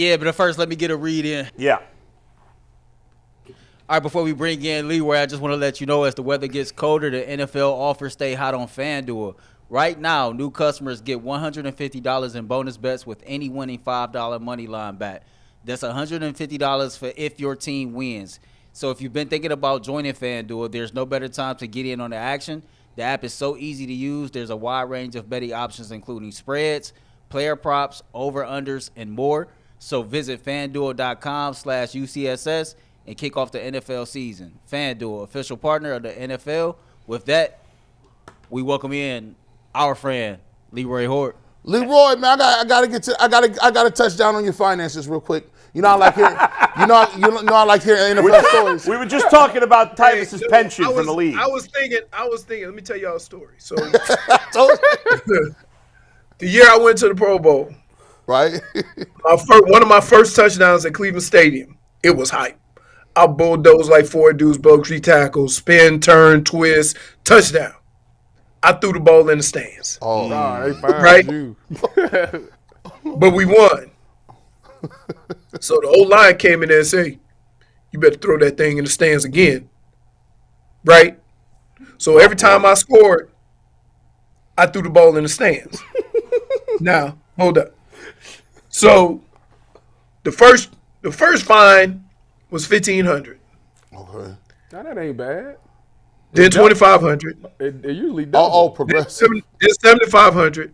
Yeah, but first, let me get a read in. Yeah. All right, before we bring in Leroy, I just want to let you know as the weather gets colder, the NFL offers stay hot on FanDuel. Right now, new customers get $150 in bonus bets with any winning $5 money line bet. That's $150 for if your team wins. So if you've been thinking about joining FanDuel, there's no better time to get in on the action. The app is so easy to use. There's a wide range of betting options, including spreads, player props, over-unders, and more. So visit FanDuel.com/UCSS and kick off the NFL season. FanDuel, official partner of the NFL. With that, we welcome in our friend Leroy Hoard. Leroy, man, I gotta touch down on your finances real quick. You know I like hearing I like hearing NFL stories. We were just talking about Tyvis's pension from the league. I was thinking, let me tell y'all a story. So the year I went to the Pro Bowl, right? One of my first touchdowns at Cleveland Stadium, it was hype. I bulldozed like 4 dudes, broke 3 tackles, spin, turn, twist, touchdown. I threw the ball in the stands. Oh, they found right? you. But we won. So the old line came in there and said, you better throw that thing in the stands again. Right? So every time I scored, I threw the ball in the stands. Now, hold up. So the first fine was $1,500. Okay. Now, that ain't bad. Then $2,500. It usually does. Oh, progressive. Then $7,500.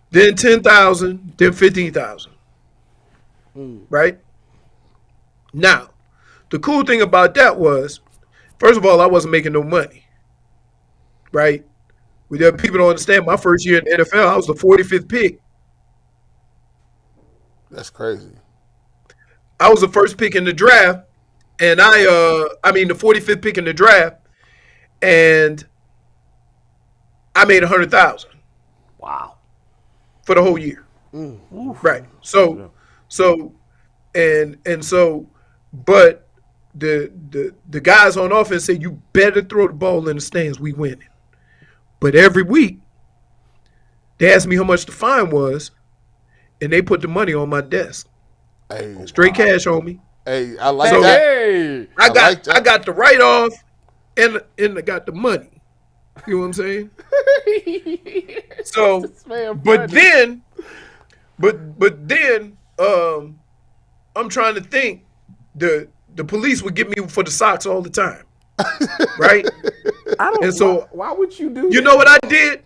Then $10,000. Then $15,000. Right? Now, the cool thing about that was, first of all, I wasn't making no money. Right? People don't understand. My first year in the NFL, I was the 45th pick. That's crazy. I was the first pick in the draft, and the 45th pick in the draft, and I made $100,000. Wow. For the whole year. Right. So but the guys on offense said, you better throw the ball in the stands, we winning. But every week, they asked me how much the fine was, and they put the money on my desk. Hey, straight cash on me. Hey, I like that. Hey, I got the write-off and I got the money. You know what I'm saying? So, but then, I'm trying to think. The police would get me for the socks all the time, right? Why would you do? You know what I did?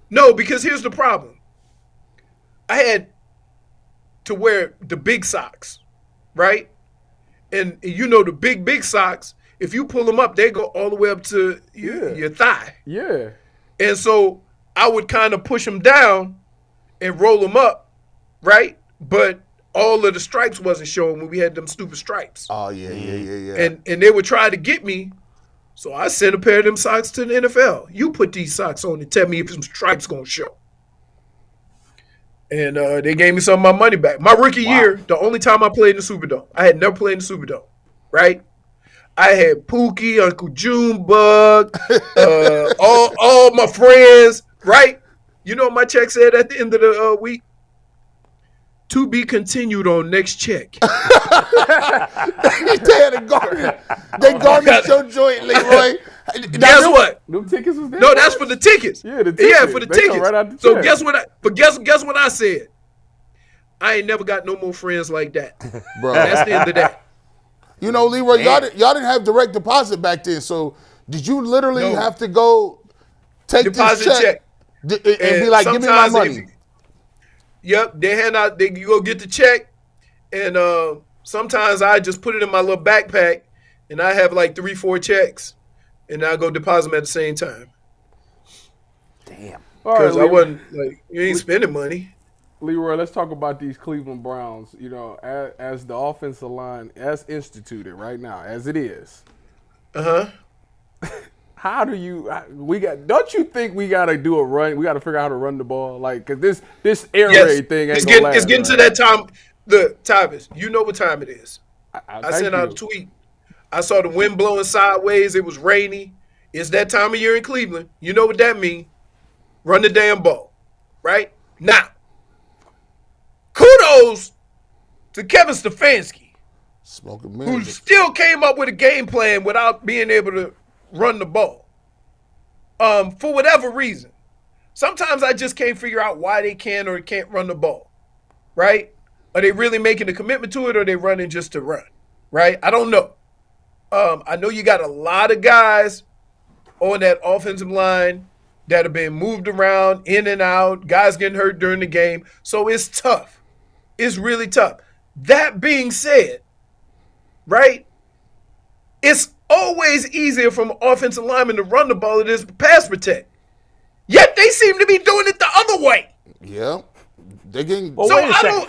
No, because here's the problem. I had to wear the big socks, right? And the big socks, if you pull them up, they go all the way up to your thigh. Yeah. And so I would kind of push them down and roll them up, right? But all of the stripes wasn't showing when we had them stupid stripes. Oh, yeah. And they would try to get me. So I sent a pair of them socks to the NFL. You put these socks on and tell me if some stripes going to show. And they gave me some of my money back. My rookie year, the only time I played in the Superdome, I had never played in the Superdome, right? I had Pookie, Uncle Junebug, all my friends, right? You know what my check said at the end of the week? To be continued on next check. They garnished your joint, Leroy. Guess what? Them tickets was there. No, that's for the tickets. Yeah, the tickets. Yeah, for the They come tickets. right out the So check. guess what I said? I ain't never got no more friends like that. Bro. That's the end of that. You know, Leroy, y'all didn't have direct deposit back then. So did you literally have to go take Deposit this check and be like, give me my money? Yep, you go get the check, and sometimes I just put it in my little backpack, and I have like 3-4 checks, and I go deposit them at the same time. Damn. Because I wasn't you ain't spending money. Leroy, let's talk about these Cleveland Browns. You know, as the offensive line, as instituted right now, as it is. How do you? Don't you think we gotta do a run? We gotta figure out how to run the ball, cause this air raid thing ain't gonna last. It's getting to that time. Look, Tyvis, you know what time it is. I sent out a tweet. I saw the wind blowing sideways. It was rainy. It's that time of year in Cleveland. You know what that means. Run the damn ball, right? Now, cool to Kevin Stefanski, Smoking who music. still came up with a game plan without being able to run the ball. For whatever reason. Sometimes I just can't figure out why they can or can't run the ball, right? Are they really making a commitment to it, or are they running just to run, right? I don't know. I know you got a lot of guys on that offensive line that have been moved around, in and out, guys getting hurt during the game. So it's tough. It's really tough. That being said, right, it's always easier for an offensive lineman to run the ball than it is to pass protect. Yet they seem to be doing it the other way. Yeah. They're getting. Well, So wait a second.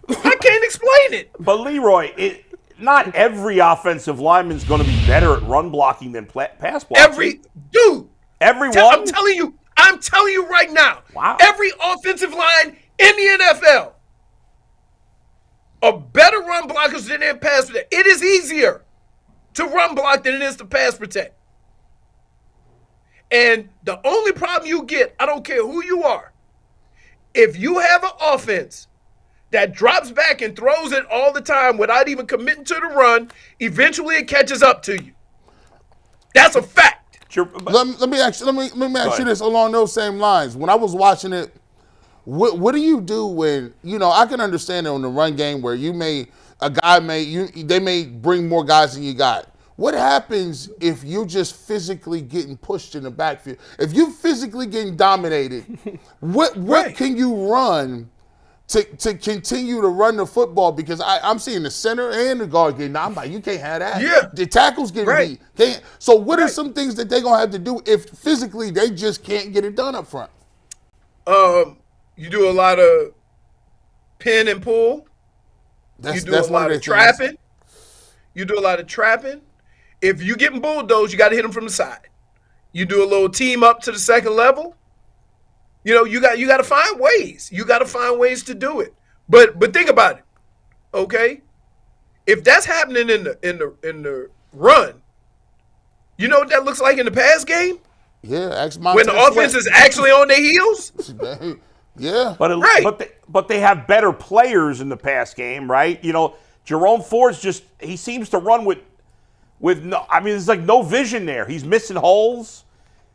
I can't explain it. But Leroy, not every offensive lineman's going to be better at run blocking than pass blocking. Everyone. I'm telling you right now. Wow. Every offensive line in the NFL are better run blockers than their pass protect. It is easier to run block than it is to pass protect. And the only problem you get, I don't care who you are, if you have an offense that drops back and throws it all the time without even committing to the run, eventually it catches up to you. That's a fact. Let me ask you this along those same lines. When I was watching it, what do you do when, I can understand it on the run game where they may bring more guys than you got. What happens if you're just physically getting pushed in the backfield? If you're physically getting dominated, what can you run to continue to run the football? Because I'm seeing the center and the guard getting. I'm like, you can't have that. Yeah. The tackles getting beat. So what are some things that they're going to have to do if physically they just can't get it done up front? You do a lot of pin and pull. You do a lot of trapping. You do a lot of trapping. If you're getting bulldozed, you got to hit them from the side. You do a little team up to the second level. You got to find ways. You got to find ways to do it. But think about it, okay? If that's happening in the run, you know what that looks like in the pass game? Yeah, when the offense is actually on their heels. Yeah, but they have better players in the pass game, right? Jerome Ford's he seems to run with no. I mean, there's like no vision there. He's missing holes.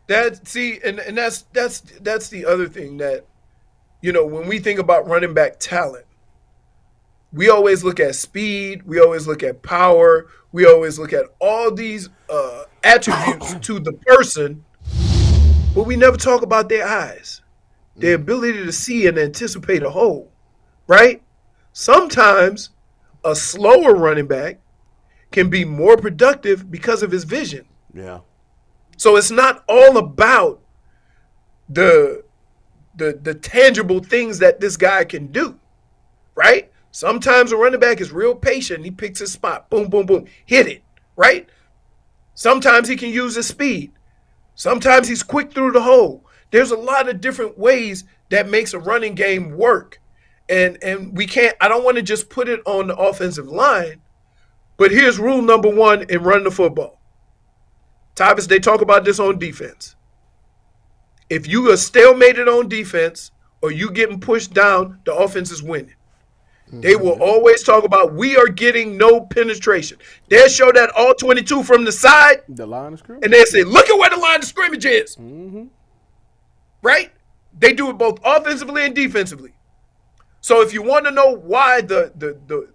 That's the other thing that, when we think about running back talent, we always look at speed, we always look at power, we always look at all these attributes to the person, but we never talk about their eyes, their ability to see and anticipate a hole, right? Sometimes a slower running back can be more productive because of his vision. Yeah. So it's not all about the tangible things that this guy can do, right? Sometimes a running back is real patient. He picks his spot. Boom, boom, boom. Hit it, right? Sometimes he can use his speed. Sometimes he's quick through the hole. There's a lot of different ways that makes a running game work. And I don't want to just put it on the offensive line, but here's rule number one in running the football. Tyvis, they talk about this on defense. If you are stalemated on defense or you getting pushed down, the offense is winning. Mm-hmm. They will always talk about we are getting no penetration. They'll show that all 22 from the side. The line of scrimmage. And they'll say, look at where the line of scrimmage is. Mm-hmm. Right? They do it both offensively and defensively. So if you want to know why the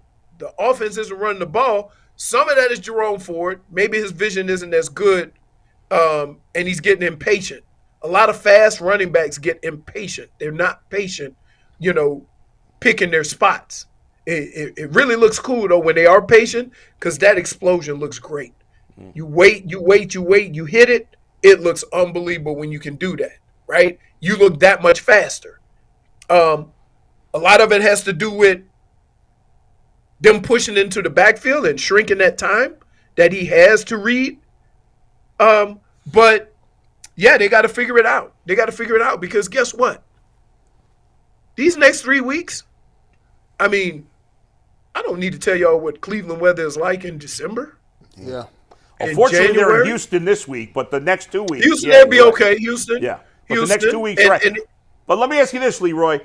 offense isn't running the ball, some of that is Jerome Ford. Maybe his vision isn't as good, and he's getting impatient. A lot of fast running backs get impatient. They're not patient, picking their spots. It really looks cool, though, when they are patient because that explosion looks great. You wait, you hit it. It looks unbelievable when you can do that, right? You look that much faster. A lot of it has to do with them pushing into the backfield and shrinking that time that he has to read. But, yeah, they got to figure it out. They got to figure it out because guess what? These next 3 weeks, I mean, I don't need to tell y'all what Cleveland weather is like in December. Yeah. Unfortunately, they're in Houston this week, but the next 2 weeks. Houston, they'll be okay. Houston. Yeah. But Houston, the next 2 weeks, right. But let me ask you this, Leroy.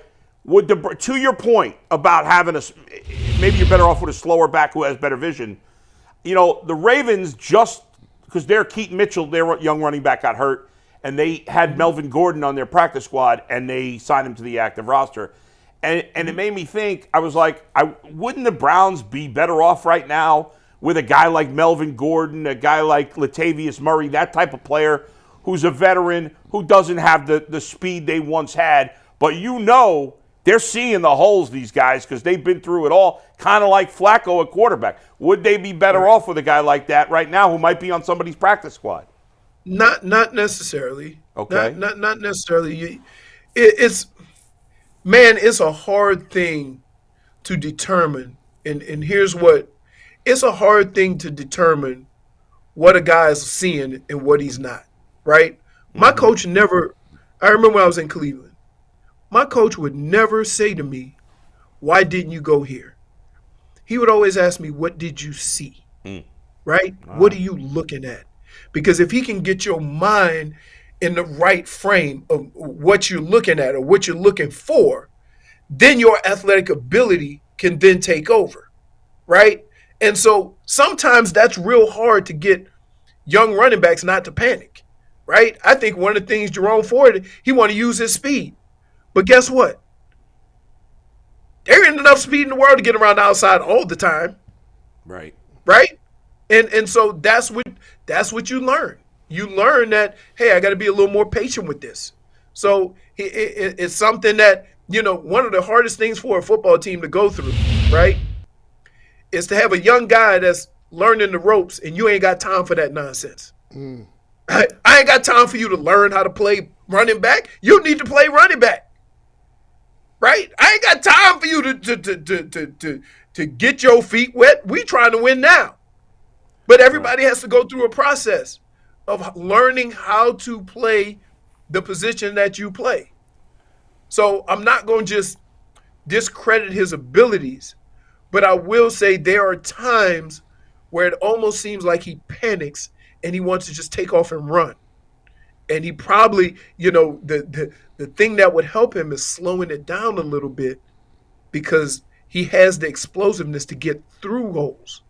To your point about having maybe you're better off with a slower back who has better vision. You know, the Ravens just because Keaton Mitchell, their young running back, got hurt, and they had Melvin Gordon on their practice squad, and they signed him to the active roster. And it made me think, I was like, wouldn't the Browns be better off right now with a guy like Melvin Gordon, a guy like Latavius Murray, that type of player who's a veteran, who doesn't have the speed they once had, but they're seeing the holes, these guys, because they've been through it all, kind of like Flacco at quarterback. Would they be better off with a guy like that right now who might be on somebody's practice squad? Not necessarily. Okay. Not necessarily. It's a hard thing to determine, and here's what. It's a hard thing to determine what a guy is seeing and what he's not, right? My coach I remember when I was in Cleveland, my coach would never say to me, why didn't you go here? He would always ask me, what did you see, right? What are you looking at? Because if he can get your mind in the right frame of what you're looking at or what you're looking for, then your athletic ability can then take over, right? And so sometimes that's real hard to get young running backs not to panic, right? I think one of the things Jerome Ford, he want to use his speed. But guess what? There ain't enough speed in the world to get around the outside all the time. Right. Right? And so that's what you learn. You learn that, hey, I got to be a little more patient with this. So it's something that, one of the hardest things for a football team to go through, right, is to have a young guy that's learning the ropes and you ain't got time for that nonsense. I ain't got time for you to learn how to play running back. You need to play running back, right? I ain't got time for you to get your feet wet. We trying to win now. But everybody has to go through a process of learning how to play the position that you play. So I'm not going to just discredit his abilities, but I will say there are times where it almost seems like he panics and he wants to just take off and run. And he probably, the thing that would help him is slowing it down a little bit because he has the explosiveness to get through holes.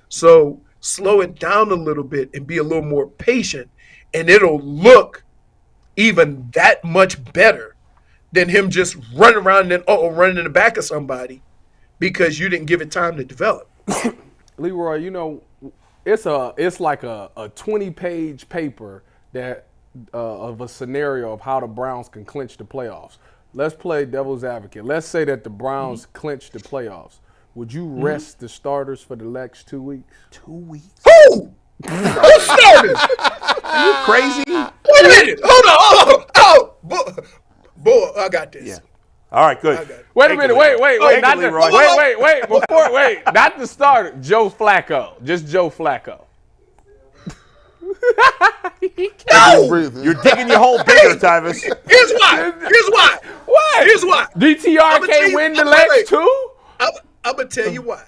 So slow it down a little bit and be a little more patient, and it'll look even that much better than him just running around and running in the back of somebody because you didn't give it time to develop. Leroy, it's like a 20-page paper that of a scenario of how the Browns can clinch the playoffs. Let's play devil's advocate. Let's say that the Browns clinch the playoffs. Would you rest the starters for the next 2 weeks? 2 weeks? Who? Who started? Are you crazy? Wait a minute. Hold on. Oh, boy, I got this. Yeah. All right, good. Wait a minute. Wait. Not Wait. Not the starter. Joe Flacco. Just Joe Flacco. No. You're digging your hole bigger, Tyvis. Here's why. What? Here's why. DTR can't win the next two? I'm going to tell you why.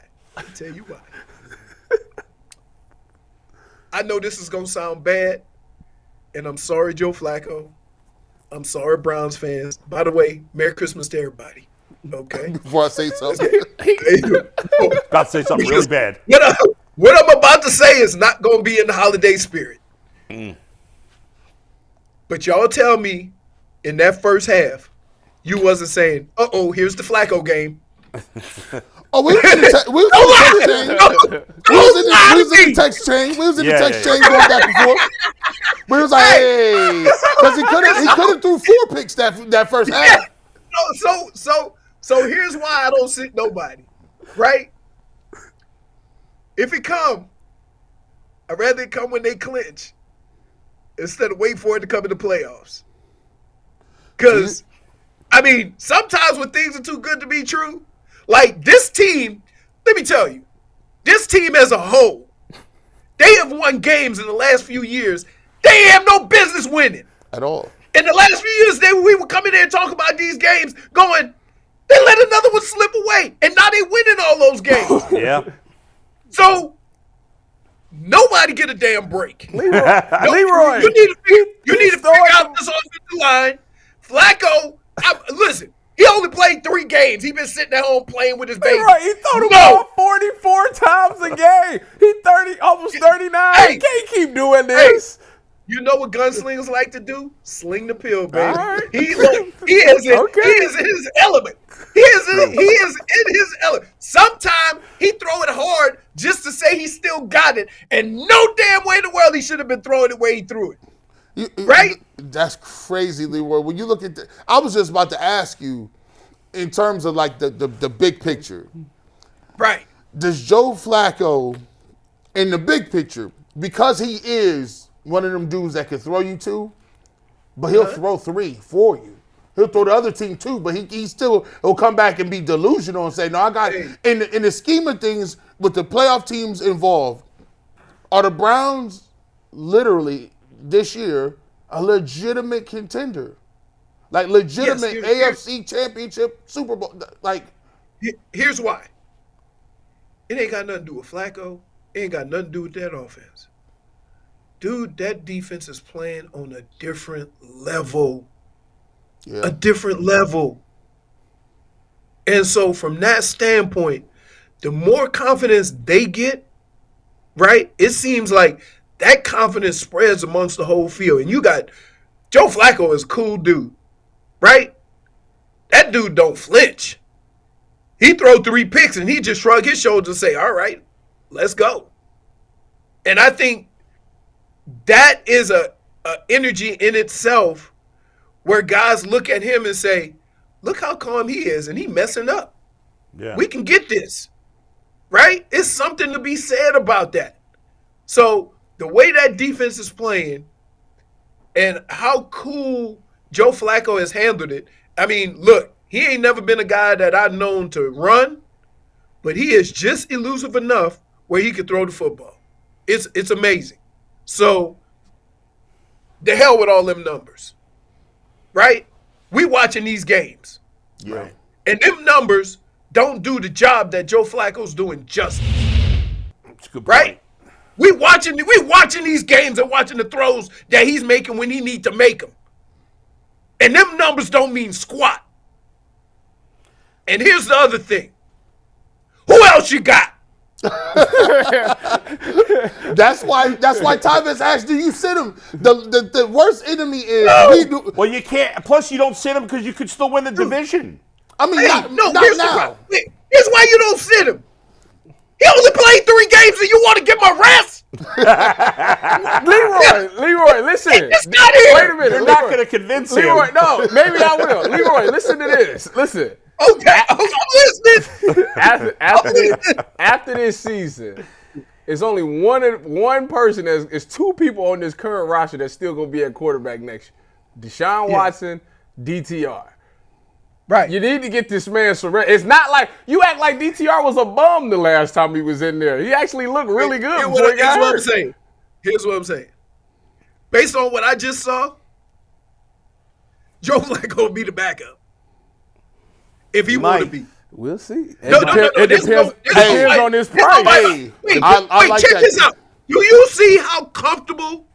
I know this is going to sound bad, and I'm sorry, Joe Flacco. I'm sorry, Browns fans. By the way, Merry Christmas to everybody. Okay? Before I say something. About to say something really bad. What I'm about to say is not going to be in the holiday spirit. But y'all tell me in that first half, you wasn't saying, here's the Flacco game. We was in the text chain. We was in the text chain going back and forth. We was like, hey, because he could have threw 4 picks that first half. So here's why I don't sit nobody, right? If it come, I'd rather it come when they clinch instead of wait for it to come in the playoffs. Because, sometimes when things are too good to be true, like this team, let me tell you, this team as a whole, they have won games in the last few years they have no business winning. At all. In the last few years, we would come in there and talk about these games going, they let another one slip away, and now they winning all those games. Yeah. So, nobody get a damn break. Leroy. You need to figure out this offensive line. Flacco, listen, He only played 3 games. He been sitting at home playing with his baby. Right, he threw the ball 44 times a game. He 30, almost 39. Hey. He can't keep doing this. You know what gunslingers like to do? Sling the pill, baby. All right. He is in his element. He is in his element. Sometimes he throw it hard just to say he still got it, and no damn way in the world he should have been throwing it where he threw it. Right? That's crazy, Leroy. When you look at I was just about to ask you, in terms of like the big picture. Right. Does Joe Flacco, in the big picture, because he is one of them dudes that can throw you 2, but he'll throw 3 for you. He'll throw the other team 2, but he'll come back and be delusional and say, no, I got it. In the scheme of things, with the playoff teams involved, are the Browns literally this year a legitimate contender? Like legitimate AFC Championship, Super Bowl. Like, here's why. It ain't got nothing to do with Flacco. It ain't got nothing to do with that offense. Dude, that defense is playing on a different level. yeah. A different level. And so from that standpoint, the more confidence they get, right, it seems like that confidence spreads amongst the whole field. And you got Joe Flacco is a cool dude, right? That dude don't flinch. He throw 3 picks and he just shrug his shoulders and say, all right, let's go. And I think that is a energy in itself where guys look at him and say, look how calm he is and he messing up. Yeah. We can get this, right? It's something to be said about that. So the way that defense is playing and how cool Joe Flacco has handled it. I mean, look, he ain't never been a guy that I've known to run, but he is just elusive enough where he could throw the football. It's amazing. So the hell with all them numbers, right? We watching these games. Yeah. And them numbers don't do the job that Joe Flacco's doing justice. That's a good point. Right? We watching these games and watching the throws that he's making when he need to make them. And them numbers don't mean squat. And here's the other thing. Who else you got? That's why Tyvis asked, do you sit him? The worst enemy is Well, you can't. Plus, you don't sit him because you could still win the division. I mean, Hey, not here's now. here's why you don't sit him. He only played 3 games and you want to give him a rest? Leroy, listen. It's not here. Wait a minute. You're not going to convince Leroy, him. no, maybe I will. Leroy, listen to this. Listen. Okay, I'm listening. After this season, it's only one person. It's 2 people on this current roster that's still going to be at quarterback next year. Deshaun Watson, DTR. Right. You need to get this man surrendered. It's not like you act like DTR was a bum the last time he was in there. He actually looked really good before he got hurt. Here's what I'm saying. Based on what I just saw, Joe Flacco will be the backup. If he want to be. We'll see. No, It depends on his price. Hey, I like check that. this out. Do you see how comfortable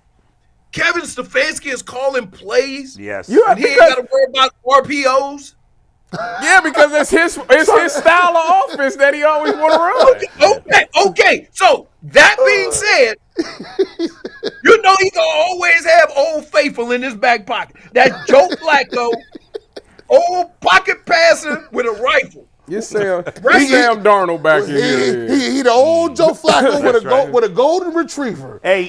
Kevin Stefanski is calling plays? Yes. And he ain't got to worry about RPOs? Yeah, because it's his style of offense that he always want to run. Okay. So that being said, you know he gonna always have Old Faithful in his back pocket. That Joe Flacco, old pocket passer with a rifle. You Sam Darnold back in here. He the old Joe Flacco with a golden retriever. Hey,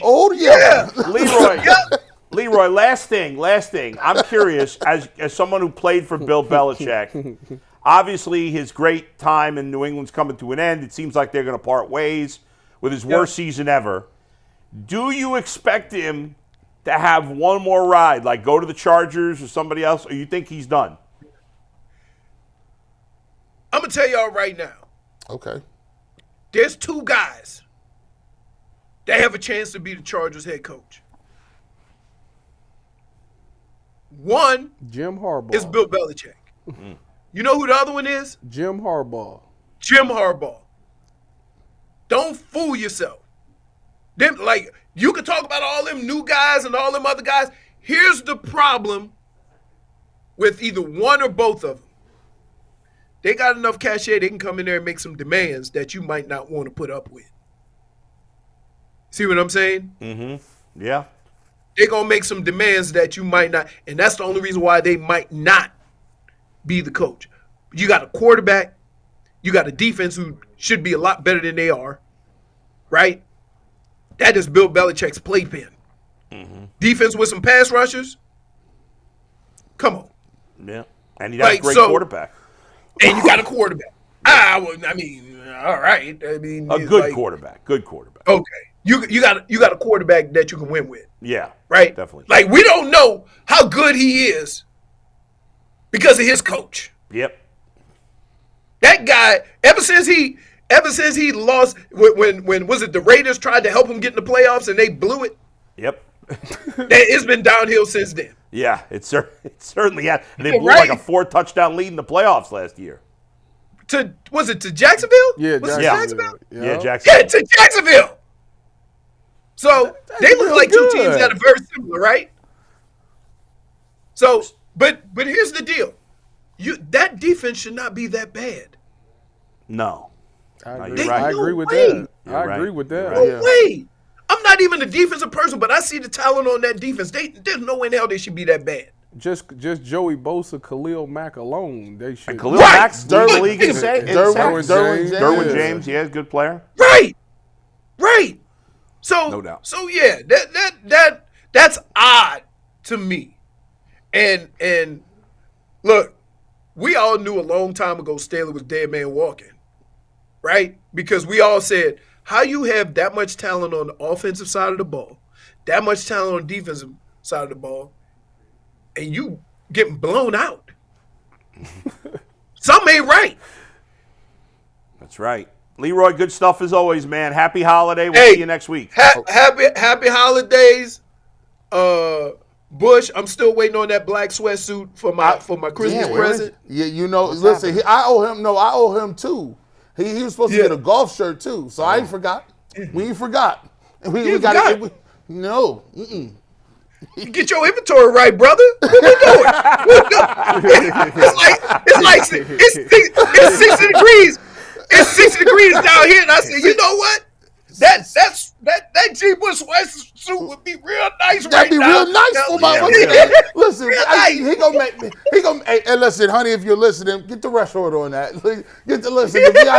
Leroy, last thing. I'm curious, as someone who played for Bill Belichick, obviously his great time in New England's coming to an end. It seems like they're going to part ways with his worst season ever. Do you expect him to have one more ride, like go to the Chargers or somebody else, or you think he's done? I'm going to tell y'all right now. Okay. There's 2 guys that have a chance to be the Chargers head coach. One Jim Harbaugh. is Bill Belichick. You know who the other one is? Jim Harbaugh. Jim Harbaugh. Don't fool yourself. Them, like, you can talk about all them new guys and all them other guys. Here's the problem with either one or both of them. they got enough cachet. They can come in there and make some demands that you might not want to put up with. See what I'm saying? Mm-hmm. Yeah. They're going to make some demands that you might not. And that's the only reason why they might not be the coach. You got a quarterback. You got a defense who should be a lot better than they are. Right? That is Bill Belichick's playpen. Mm-hmm. Defense with some pass rushers. Come on. Yeah. And you got a great quarterback. And you got a quarterback. I mean, all right. I mean, a good quarterback. Good quarterback. Okay. You got a quarterback that you can win with. Yeah. Right? Definitely. Like, we don't know how good he is because of his coach. Yep. That guy, ever since he lost when was it the Raiders tried to help him get in the playoffs and they blew it? Yep. It's been downhill since then. Yeah, it certainly has. And they blew like a 4-touchdown lead in the playoffs last year. Was it to Jacksonville? Yeah, was it Jacksonville. Jacksonville? Yeah, Jacksonville. Yeah, to Jacksonville. So they look like two teams that are very similar, right? So, but here's the deal: that defense should not be that bad. No, I agree, you're right. I agree with way. that. I agree with that. No Yeah. way. I'm not even a defensive person, but I see the talent on that defense. There's no way in hell they should be that bad. Just Joey Bosa, Khalil Mack alone, they should. And Khalil Mack's leading the league in sacks. Derwin James, yeah, good player. Right. So No doubt. So yeah, that's odd to me. And look, we all knew a long time ago Staley was dead man walking, right? Because we all said, how you have that much talent on the offensive side of the ball, that much talent on the defensive side of the ball, and you getting blown out. Something ain't right. That's right. Leroy, good stuff as always, man. Happy holiday. We'll see you next week. Happy holidays. Bush, I'm still waiting on that black sweatsuit for my Christmas present. Yeah, listen, I owe him too. He was supposed to get a golf shirt too, so I ain't forgot. We ain't forgot. We got it. No. Mm-mm. You get your inventory right, brother. What we doing? It's 60 degrees. It's 60 degrees down here, and I said, you know what? That G. Bush sweatsuit would be real nice right now. That'd be real nice for my Listen, hey, listen, honey, if you're listening, get the rush order on that. The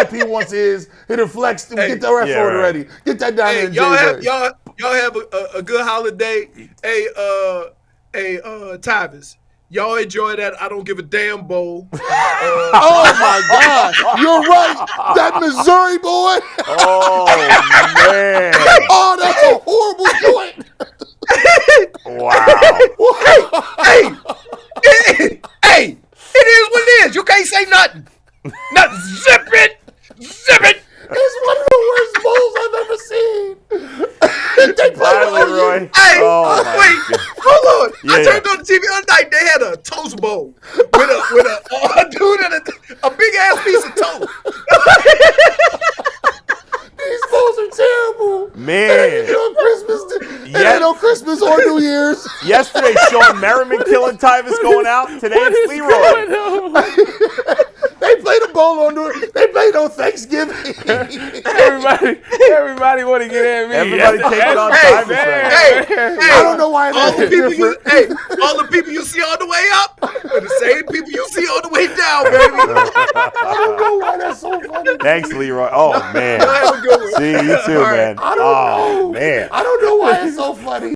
VIP wants his, hit a flex, get the rush order ready. Get that down there. Y'all have a good holiday. Hey, Tyvis. Y'all enjoy that I don't give a damn bowl. Oh, my God. You're right. That Missouri boy. Oh, man. Oh, that's a horrible joint. Wow. Hey, it is what it is. You can't say nothing. Zip it. It's one of the worst bowls I've ever seen. They Bye, Leroy. Hey, wait, hold on. I turned on the TV the other night. They had a toast bowl with a dude and a big ass piece of toast. These bowls are terrible. Man. Ain't no Christmas or New Year's. Yesterday, Sean Merriman killing Tyvis going out. Today it's Leroy. They played a bowl on They played on Thanksgiving. Everybody want to get at me. Everybody taking on Tyvis. I don't know why all the people you see on the way up are the same people you see on the way down, baby. I don't know why that's so funny. Thanks, Leroy. Oh, man. Have a good one. See you too, man. I don't know. Man. I don't know why it's so funny.